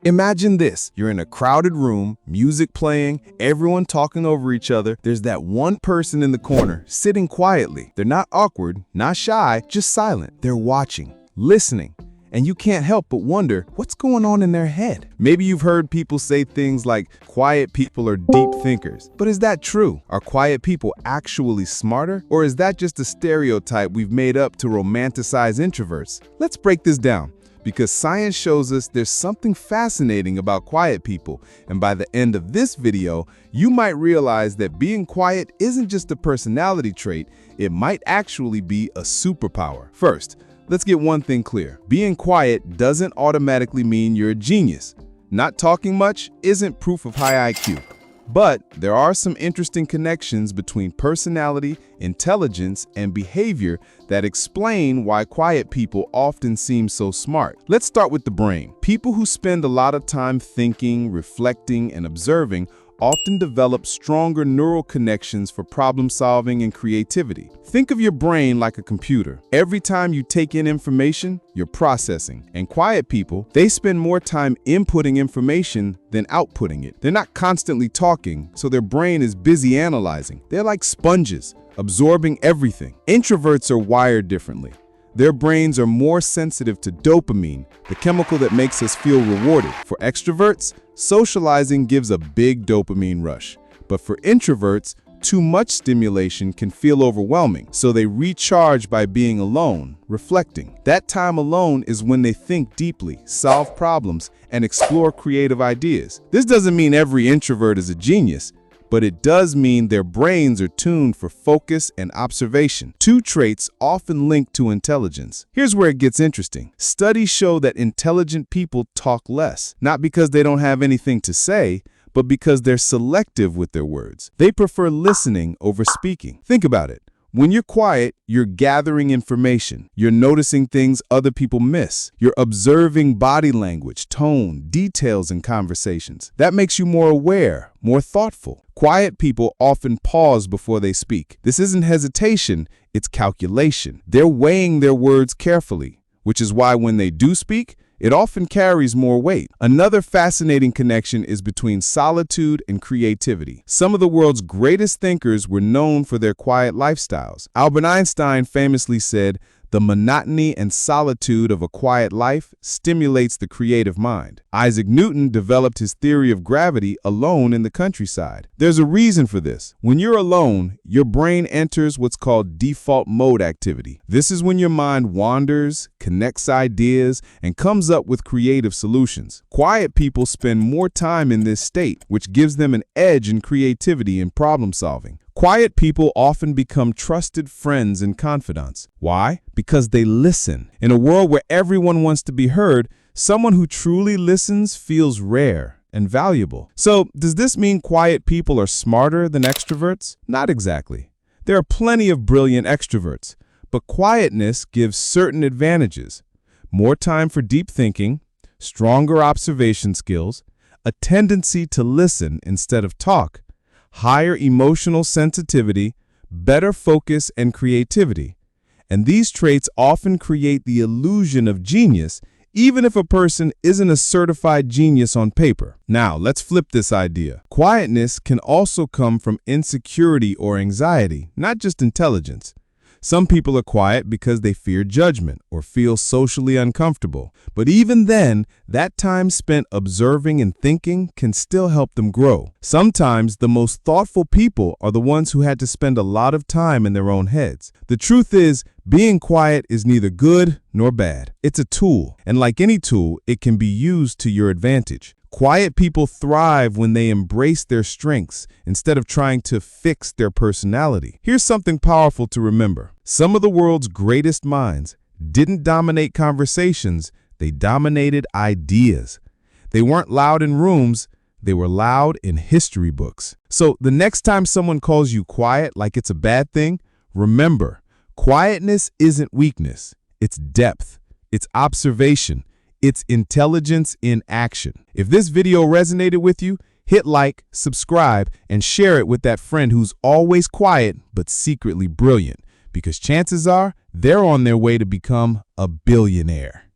Imagine this. You're in a crowded room, music playing, everyone talking over each other. There's that one person in the corner, sitting quietly. They're not awkward, not shy, just silent. They're watching, listening, and you can't help but wonder what's going on in their head. Maybe you've heard people say things like, quiet people are deep thinkers. But is that true? Are quiet people actually smarter? Or is that just a stereotype we've made up to romanticize introverts? Let's break this down, because science shows us there's something fascinating about quiet people, and by the end of this video, you might realize that being quiet isn't just a personality trait, it might actually be a superpower. First, let's get one thing clear. Being quiet doesn't automatically mean you're a genius. Not talking much isn't proof of high IQ. But there are some interesting connections between personality, intelligence, and behavior that explain why quiet people often seem so smart. Let's start with the brain. People who spend a lot of time thinking, reflecting, and observing often develop stronger neural connections for problem solving and creativity. Think of your brain like a computer. Every time you take in information, you're processing. And quiet people, they spend more time inputting information than outputting it. They're not constantly talking, so their brain is busy analyzing. They're like sponges, absorbing everything. Introverts are wired differently. Their brains are more sensitive to dopamine, the chemical that makes us feel rewarded. For extroverts, socializing gives a big dopamine rush. But for introverts, too much stimulation can feel overwhelming, so they recharge by being alone, reflecting. That time alone is when they think deeply, solve problems, and explore creative ideas. This doesn't mean every introvert is a genius, but it does mean their brains are tuned for focus and observation, two traits often linked to intelligence. Here's where it gets interesting. Studies show that intelligent people talk less, not because they don't have anything to say, but because they're selective with their words. They prefer listening over speaking. Think about it. When you're quiet, you're gathering information. You're noticing things other people miss. You're observing body language, tone, details in conversations. That makes you more aware, more thoughtful. Quiet people often pause before they speak. This isn't hesitation, it's calculation. They're weighing their words carefully, which is why when they do speak, it often carries more weight. Another fascinating connection is between solitude and creativity. Some of the world's greatest thinkers were known for their quiet lifestyles. Albert Einstein famously said, "The monotony and solitude of a quiet life stimulates the creative mind." Isaac Newton developed his theory of gravity alone in the countryside. There's a reason for this. When you're alone, your brain enters what's called default mode activity. This is when your mind wanders, connects ideas, and comes up with creative solutions. Quiet people spend more time in this state, which gives them an edge in creativity and problem solving. Quiet people often become trusted friends and confidants. Why? Because they listen. In a world where everyone wants to be heard, someone who truly listens feels rare and valuable. So, does this mean quiet people are smarter than extroverts? Not exactly. There are plenty of brilliant extroverts, but quietness gives certain advantages. More time for deep thinking, stronger observation skills, a tendency to listen instead of talk, higher emotional sensitivity, better focus and creativity. And these traits often create the illusion of genius, even if a person isn't a certified genius on paper. Now, let's flip this idea. Quietness can also come from insecurity or anxiety, not just intelligence. Some people are quiet because they fear judgment or feel socially uncomfortable. But even then, that time spent observing and thinking can still help them grow. Sometimes the most thoughtful people are the ones who had to spend a lot of time in their own heads. The truth is, being quiet is neither good nor bad. It's a tool, and like any tool, it can be used to your advantage. Quiet people thrive when they embrace their strengths instead of trying to fix their personality. Here's something powerful to remember. Some of the world's greatest minds didn't dominate conversations, they dominated ideas. They weren't loud in rooms, they were loud in history books. So the next time someone calls you quiet like it's a bad thing, remember, quietness isn't weakness, it's depth, it's observation, it's intelligence in action. If this video resonated with you, hit like, subscribe, and share it with that friend who's always quiet but secretly brilliant, because chances are they're on their way to become a billionaire.